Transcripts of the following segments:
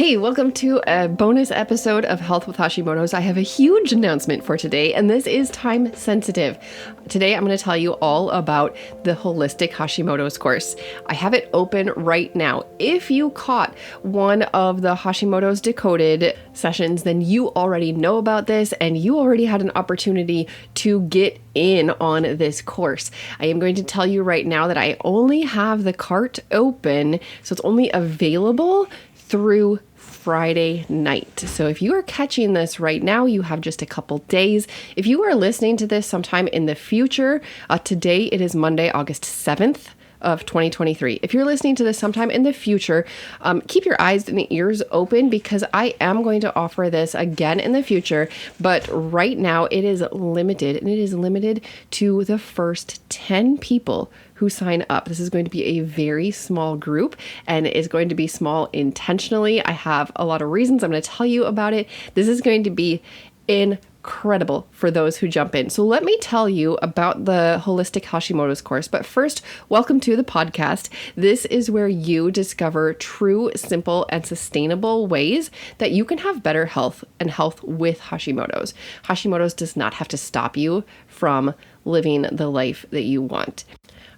Hey, welcome to a bonus episode of Health with Hashimoto's. I have a huge announcement for today, and this is time sensitive. Today, I'm going to tell you all about the Holistic Hashimoto's course. I have it open right now. If you caught one of the Hashimoto's Decoded sessions, then you already know about this, and you already had an opportunity to get in on this course. I am going to tell you right now that I only have the cart open, so it's only available through Friday night. So if you are catching this right now, you have just a couple days. If you are listening to this sometime in the future, today it is Monday, August 7th of 2023. If you're listening to this sometime in the future, keep your eyes and ears open because I am going to offer this again in the future, but right now it is limited, and it is limited to the first 10 people who sign up. This is going to be a very small group, and it is going to be small intentionally. I have a lot of reasons. I'm going to tell you about it. This is going to be incredible for those who jump in. So let me tell you about the Holistic Hashimoto's course. But first, welcome to the podcast. This is where you discover true, simple, and sustainable ways that you can have better health and health with Hashimoto's. Hashimoto's does not have to stop you from living the life that you want.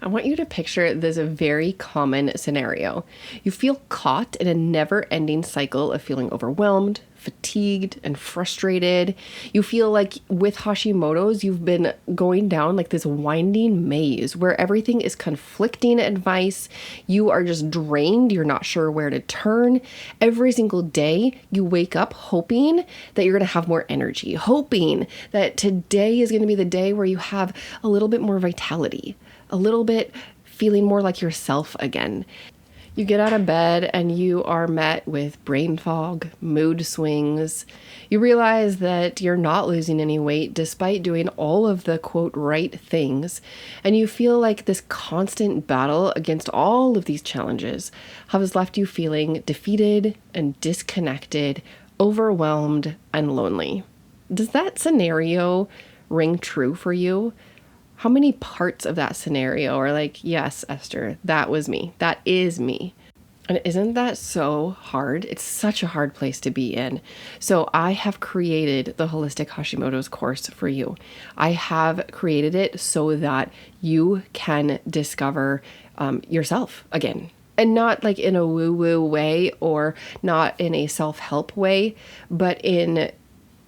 I want you to picture this very common scenario. You feel caught in a never-ending cycle of feeling overwhelmed, fatigued, and frustrated. You feel like with Hashimoto's, you've been going down like this winding maze where everything is conflicting advice. You are just drained. You're not sure where to turn. Every single day, you wake up hoping that you're going to have more energy, hoping that today is going to be the day where you have a little bit more vitality, a little bit feeling more like yourself again. You get out of bed and you are met with brain fog, mood swings. You realize that you're not losing any weight despite doing all of the quote right things. And you feel like this constant battle against all of these challenges has left you feeling defeated and disconnected, overwhelmed and lonely. Does that scenario ring true for you? How many parts of that scenario are like, yes, Esther, that was me. That is me. And isn't that so hard? It's such a hard place to be in. So I have created the Holistic Hashimoto's course for you. I have created it so that you can discover yourself again. And not like in a woo-woo way or not in a self-help way, but in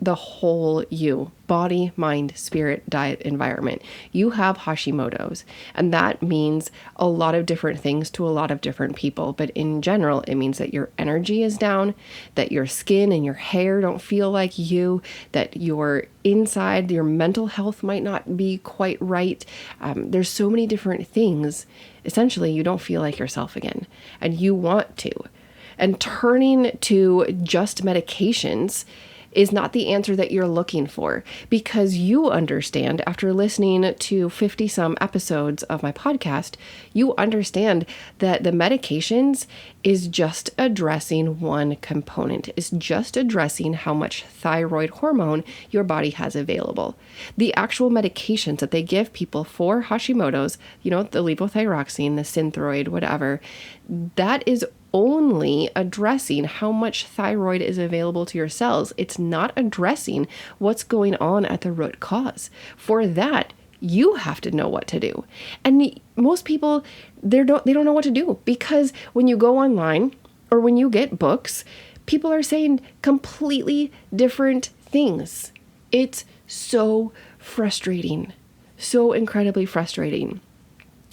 the whole you, body, mind, spirit, diet, environment. You have Hashimoto's, and that means a lot of different things to a lot of different people. But in general, it means that your energy is down, that your skin and your hair don't feel like you, that your inside, your mental health might not be quite right. There's so many different things. Essentially, you don't feel like yourself again, and you want to. And turning to just medications is not the answer that you're looking for, because you understand after listening to 50 some episodes of my podcast, you understand that the medications is just addressing one component, is just addressing how much thyroid hormone your body has available. The actual medications that they give people for Hashimoto's, the levothyroxine, the Synthroid, whatever, that is only addressing how much thyroid is available to your cells. It's not addressing what's going on at the root cause. For that, you have to know what to do. And most people, they don't know what to do, because when you go online or when you get books, people are saying completely different things. It's so frustrating, so incredibly frustrating.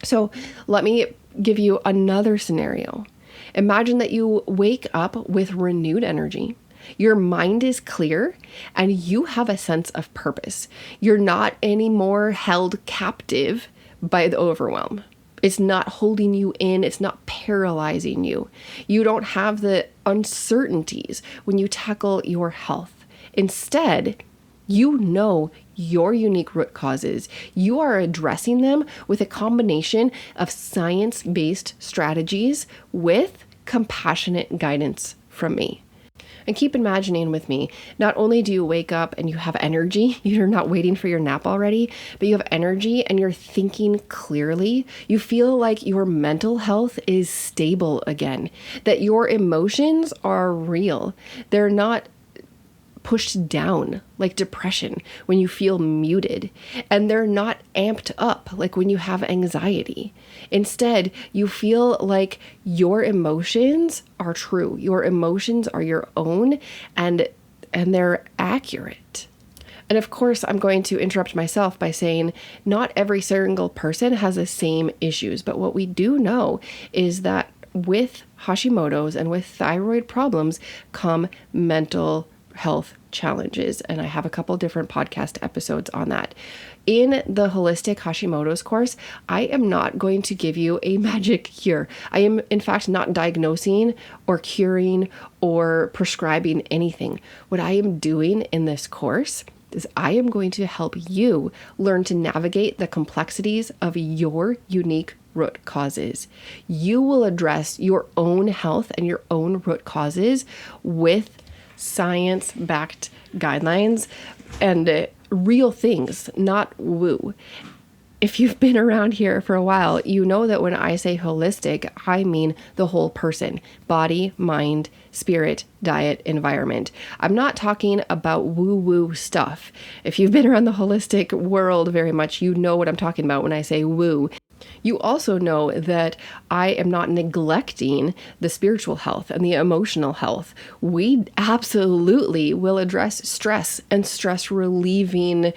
So let me give you another scenario. Imagine that you wake up with renewed energy. Your mind is clear and you have a sense of purpose. You're not anymore held captive by the overwhelm. It's not holding you in. It's not paralyzing you. You don't have the uncertainties when you tackle your health. Instead, you know your unique root causes. You are addressing them with a combination of science-based strategies with compassionate guidance from me. And keep imagining with me, not only do you wake up and you have energy, you're not waiting for your nap already, but you have energy and you're thinking clearly. You feel like your mental health is stable again, that your emotions are real. They're not pushed down like depression when you feel muted, and they're not amped up like when you have anxiety. Instead, you feel like your emotions are true. Your emotions are your own, and they're accurate. And of course, I'm going to interrupt myself by saying not every single person has the same issues, but what we do know is that with Hashimoto's and with thyroid problems come mental health challenges. And I have a couple different podcast episodes on that. In the Holistic Hashimoto's course, I am not going to give you a magic cure. I am, in fact, not diagnosing or curing or prescribing anything. What I am doing in this course is I am going to help you learn to navigate the complexities of your unique root causes. You will address your own health and your own root causes with science-backed guidelines and real things, not woo. If you've been around here for a while, you know that when I say holistic, I mean the whole person: body, mind, spirit, diet, environment. I'm not talking about woo-woo stuff. If you've been around the holistic world very much, you know what I'm talking about when I say woo. You also know that I am not neglecting the spiritual health and the emotional health. We absolutely will address stress and stress relieving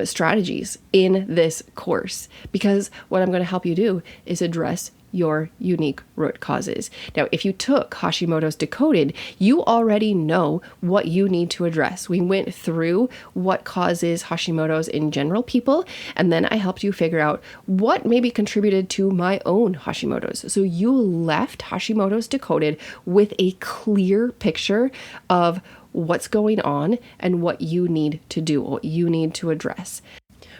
strategies in this course, because what I'm going to help you do is address your unique root causes. Now, if you took Hashimoto's Decoded, you already know what you need to address. We went through what causes Hashimoto's in general people, and then I helped you figure out what maybe contributed to my own Hashimoto's. So you left Hashimoto's Decoded with a clear picture of what's going on and what you need to do, what you need to address.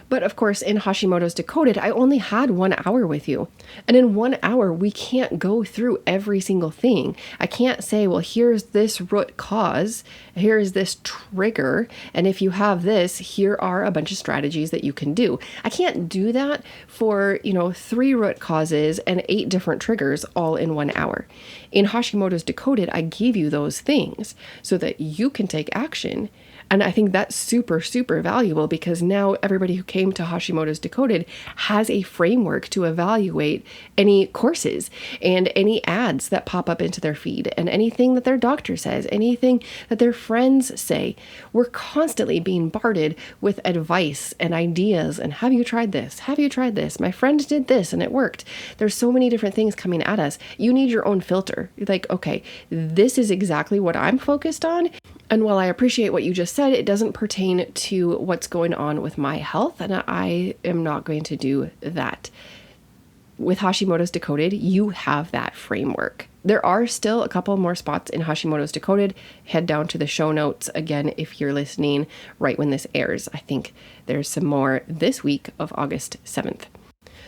But of course, in Hashimoto's Decoded, I only had 1 hour with you. And in 1 hour, we can't go through every single thing. I can't say, well, here's this root cause, here's this trigger, and if you have this, here are a bunch of strategies that you can do. I can't do that for, 3 root causes and 8 different triggers all in 1 hour. In Hashimoto's Decoded, I gave you those things so that you can take action. And I think that's super, super valuable, because now everybody who came to Hashimoto's Decoded has a framework to evaluate any courses and any ads that pop up into their feed and anything that their doctor says, anything that their friends say. We're constantly being bombarded with advice and ideas. And have you tried this? Have you tried this? My friend did this and it worked. There's so many different things coming at us. You need your own filter. You're like, okay, this is exactly what I'm focused on. And while I appreciate what you just said, it doesn't pertain to what's going on with my health, and I am not going to do that. With Hashimoto's Decoded, you have that framework. There are still a couple more spots in Hashimoto's Decoded. Head down to the show notes again if you're listening right when this airs. I think there's some more this week of August 7th.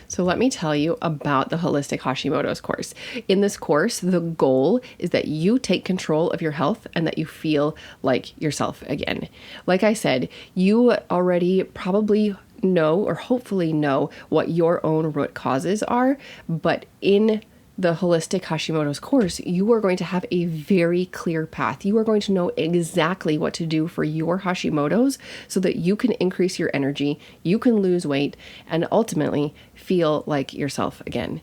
So let me tell you about the Holistic Hashimoto's course. In this course, the goal is that you take control of your health and that you feel like yourself again. Like I said, you already probably know, or hopefully know, what your own root causes are, but in the Holistic Hashimoto's course, you are going to have a very clear path. You are going to know exactly what to do for your Hashimoto's so that you can increase your energy, you can lose weight, and ultimately feel like yourself again.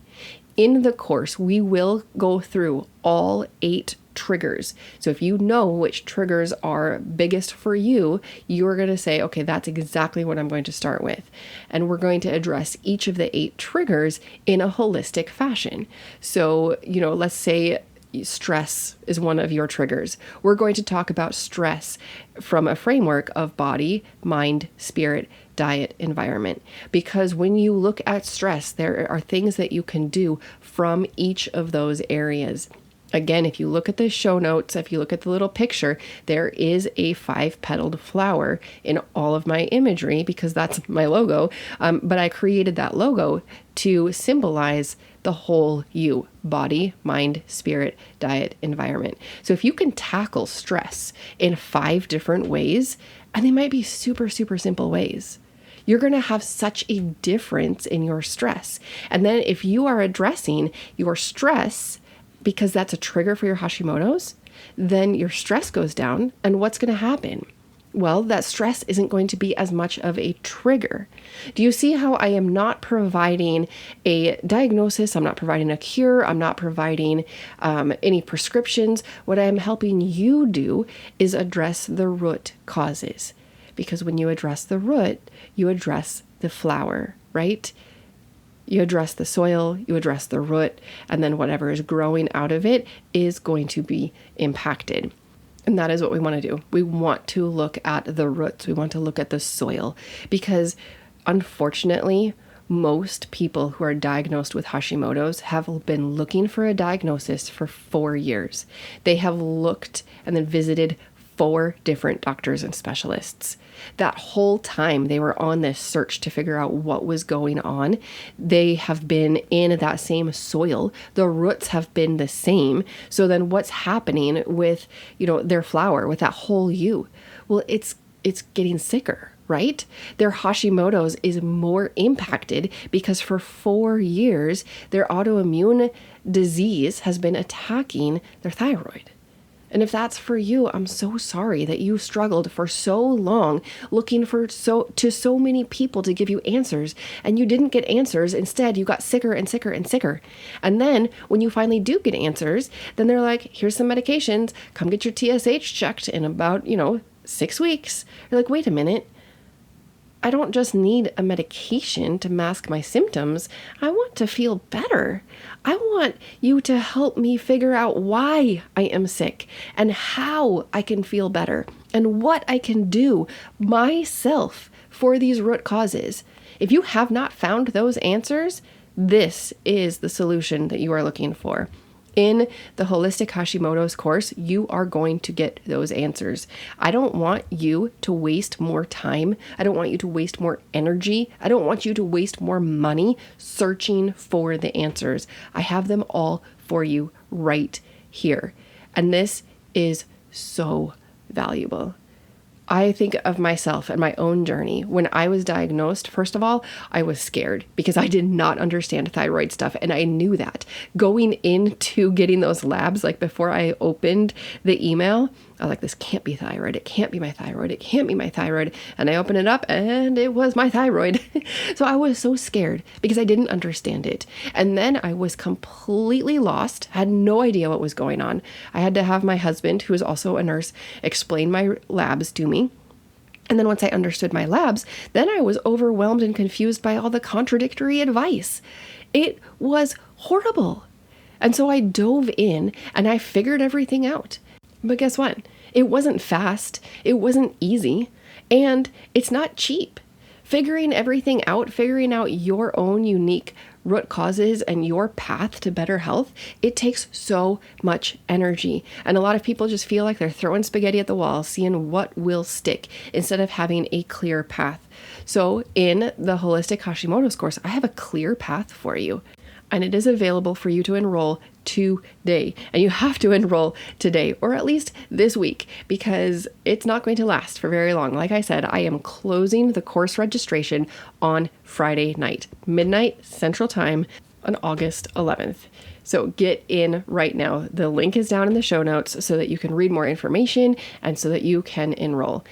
In the course, we will go through all 8 triggers. So if you know which triggers are biggest for you, you're going to say, okay, that's exactly what I'm going to start with. And we're going to address each of the 8 triggers in a holistic fashion. So, let's say stress is one of your triggers. We're going to talk about stress from a framework of body, mind, spirit, diet, environment. Because when you look at stress, there are things that you can do from each of those areas. Again, if you look at the show notes, if you look at the little picture, there is a 5-petaled flower in all of my imagery because that's my logo. But I created that logo to symbolize the whole you: body, mind, spirit, diet, environment. So if you can tackle stress in 5 different ways, and they might be super, super simple ways, you're going to have such a difference in your stress. And then if you are addressing your stress, because that's a trigger for your Hashimoto's, then your stress goes down. And what's going to happen? Well, that stress isn't going to be as much of a trigger. Do you see how I am not providing a diagnosis? I'm not providing a cure. I'm not providing any prescriptions. What I'm helping you do is address the root causes. Because when you address the root, you address the flower, right? You address the soil, you address the root, and then whatever is growing out of it is going to be impacted. And that is what we want to do. We want to look at the roots. We want to look at the soil, because unfortunately, most people who are diagnosed with Hashimoto's have been looking for a diagnosis for 4 years. They have looked and then visited 4 different doctors and specialists. That whole time they were on this search to figure out what was going on. They have been in that same soil. The roots have been the same. So then what's happening with, their flower, with that whole you? Well, it's getting sicker, right? Their Hashimoto's is more impacted because for 4 years, their autoimmune disease has been attacking their thyroid. And if that's for you, I'm so sorry that you struggled for so long looking to so many people to give you answers, and you didn't get answers. Instead, you got sicker and sicker and sicker. And then when you finally do get answers, then they're like, here's some medications, come get your TSH checked in about, 6 weeks. You're like, wait a minute. I don't just need a medication to mask my symptoms. I want to feel better. I want you to help me figure out why I am sick and how I can feel better and what I can do myself for these root causes. If you have not found those answers, this is the solution that you are looking for. In the Holistic Hashimoto's course, you are going to get those answers. I don't want you to waste more time. I don't want you to waste more energy. I don't want you to waste more money searching for the answers. I have them all for you right here. And this is so valuable. I think of myself and my own journey. When I was diagnosed, first of all, I was scared because I did not understand thyroid stuff. And I knew that going into getting those labs, like before I opened the email, I was like, this can't be thyroid. It can't be my thyroid. It can't be my thyroid. And I opened it up and it was my thyroid. So I was so scared because I didn't understand it. And then I was completely lost, had no idea what was going on. I had to have my husband, who is also a nurse, explain my labs to me. And then once I understood my labs, then I was overwhelmed and confused by all the contradictory advice. It was horrible. And so I dove in and I figured everything out. But guess what? It wasn't fast. It wasn't easy. And it's not cheap. Figuring everything out, figuring out your own unique root causes and your path to better health, it takes so much energy. And a lot of people just feel like they're throwing spaghetti at the wall, seeing what will stick instead of having a clear path. So in the Holistic Hashimoto's course, I have a clear path for you. And it is available for you to enroll today. And you have to enroll today, or at least this week, because it's not going to last for very long. Like I said, I am closing the course registration on Friday night, midnight Central Time on August 11th. So get in right now. The link is down in the show notes so that you can read more information and so that you can enroll.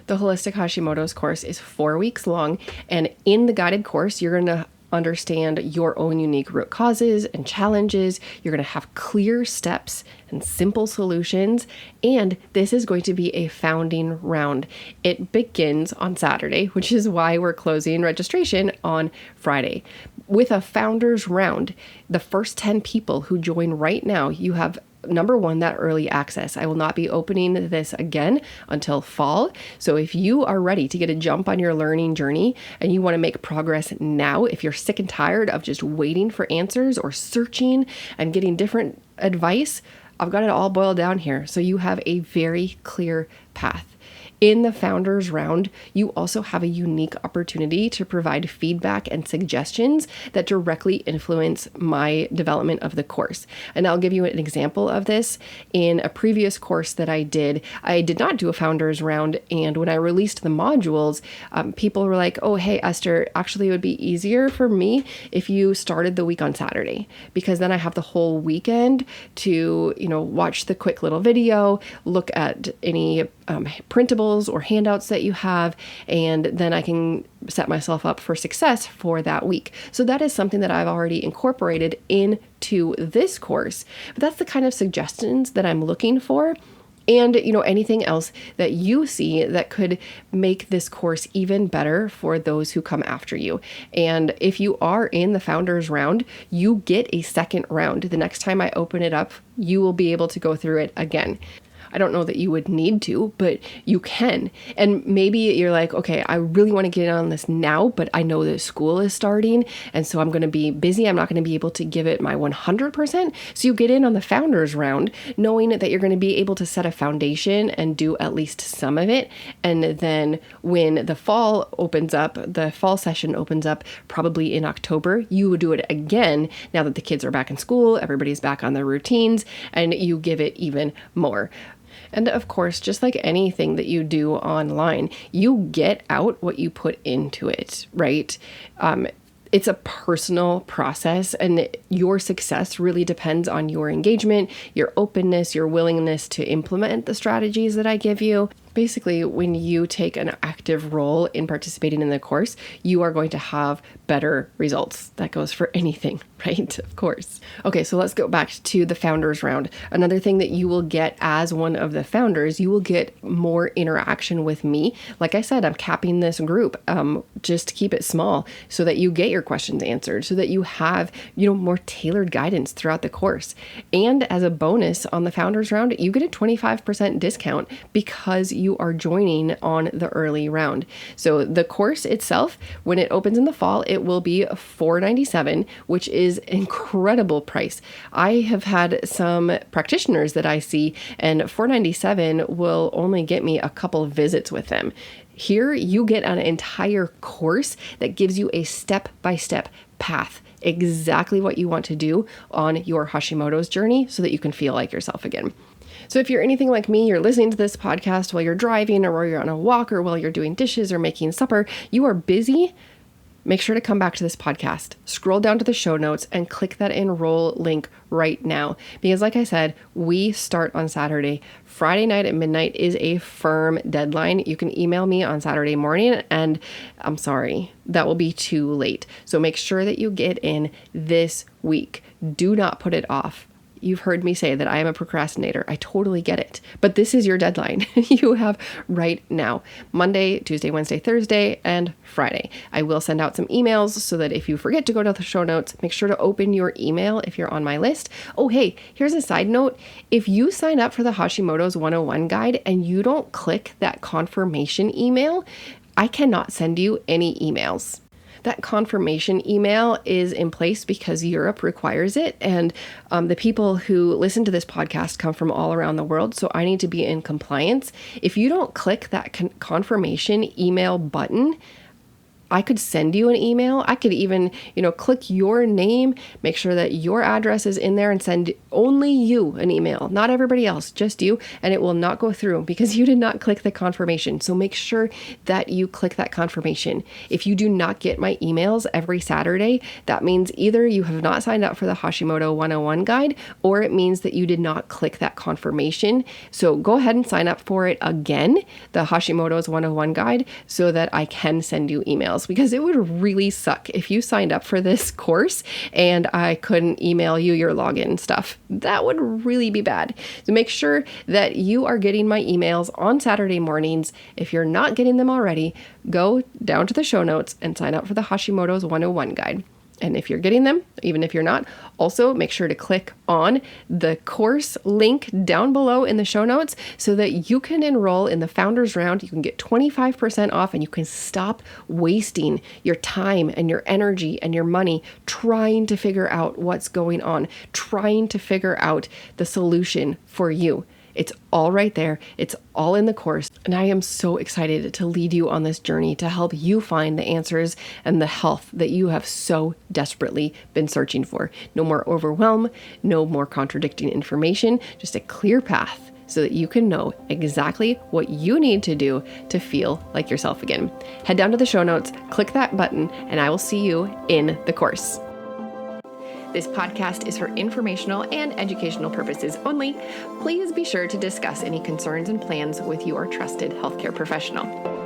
The Holistic Hashimoto's course is 4 weeks long, and in the guided course, you're going to understand your own unique root causes and challenges. You're going to have clear steps and simple solutions. And this is going to be a founding round. It begins on Saturday, which is why we're closing registration on Friday. With a founders round, the first 10 people who join right now, you have number one, that early access. I will not be opening this again until fall. So if you are ready to get a jump on your learning journey and you want to make progress now, if you're sick and tired of just waiting for answers or searching and getting different advice, I've got it all boiled down here. So you have a very clear path. In the founders round, you also have a unique opportunity to provide feedback and suggestions that directly influence my development of the course. And I'll give you an example of this. In a previous course that I did not do a founders round. And when I released the modules, people were like, oh, hey, Esther, actually it would be easier for me if you started the week on Saturday, because then I have the whole weekend to, watch the quick little video, look at any printables or handouts that you have, and then I can set myself up for success for that week. So that is something that I've already incorporated into this course. But that's the kind of suggestions that I'm looking for. And, anything else that you see that could make this course even better for those who come after you. And if you are in the founders round, you get a second round. The next time I open it up, you will be able to go through it again. I don't know that you would need to, but you can. And maybe you're like, okay, I really want to get in on this now, but I know that school is starting. And so I'm going to be busy. I'm not going to be able to give it my 100%. So you get in on the founders round, knowing that you're going to be able to set a foundation and do at least some of it. And then when the fall opens up, the fall session opens up probably in October, you would do it again now that the kids are back in school, everybody's back on their routines, and you give it even more. And of course, just like anything that you do online, you get out what you put into it, right? It's a personal process, and your success really depends on your engagement, your openness, your willingness to implement the strategies that I give you. Basically, when you take an active role in participating in the course, you are going to have better results. That goes for anything, right? Of course. Okay, so let's go back to the founders round. Another thing that you will get as one of the founders, you will get more interaction with me. Like I said, I'm capping this group just to keep it small so that you get your questions answered, so that you have, more tailored guidance throughout the course. And as a bonus on the founders round, you get a 25% discount because you are joining on the early round. So the course itself, when it opens in the fall, it will be $497, which is incredible price. I have had some practitioners that I see, and $497 will only get me a couple visits with them. Here you get an entire course that gives you a step-by-step path, exactly what you want to do on your Hashimoto's journey so that you can feel like yourself again. So if you're anything like me, you're listening to this podcast while you're driving, or while you're on a walk, or while you're doing dishes or making supper, you are busy, make sure to come back to this podcast. Scroll down to the show notes and click that enroll link right now. Because like I said, we start on Saturday. Friday night at midnight is a firm deadline. You can email me on Saturday morning, and I'm sorry, that will be too late. So make sure that you get in this week. Do not put it off. You've heard me say that I am a procrastinator. I totally get it. But this is your deadline. You have right now, Monday, Tuesday, Wednesday, Thursday, and Friday. I will send out some emails so that if you forget to go to the show notes, make sure to open your email if you're on my list. Oh, hey, here's a side note. If you sign up for the Hashimoto's 101 guide and you don't click that confirmation email, I cannot send you any emails. That confirmation email is in place because Europe requires it. And the people who listen to this podcast come from all around the world. So I need to be in compliance. If you don't click that confirmation email button, I could send you an email. I could even, click your name, make sure that your address is in there, and send only you an email, not everybody else, just you, and it will not go through because you did not click the confirmation. So make sure that you click that confirmation. If you do not get my emails every Saturday, that means either you have not signed up for the Hashimoto 101 guide, or it means that you did not click that confirmation. So go ahead and sign up for it again, the Hashimoto's 101 guide, so that I can send you emails. Because it would really suck if you signed up for this course and I couldn't email you your login stuff. That would really be bad. So make sure that you are getting my emails on Saturday mornings. If you're not getting them already, go down to the show notes and sign up for the Hashimoto's 101 guide. And if you're getting them, even if you're not, also make sure to click on the course link down below in the show notes so that you can enroll in the founders round. You can get 25% off, and you can stop wasting your time and your energy and your money trying to figure out what's going on, trying to figure out the solution for you. It's all right there. It's all in the course. And I am so excited to lead you on this journey to help you find the answers and the health that you have so desperately been searching for. No more overwhelm, no more contradicting information, just a clear path so that you can know exactly what you need to do to feel like yourself again. Head down to the show notes, click that button, and I will see you in the course. This podcast is for informational and educational purposes only. Please be sure to discuss any concerns and plans with your trusted healthcare professional.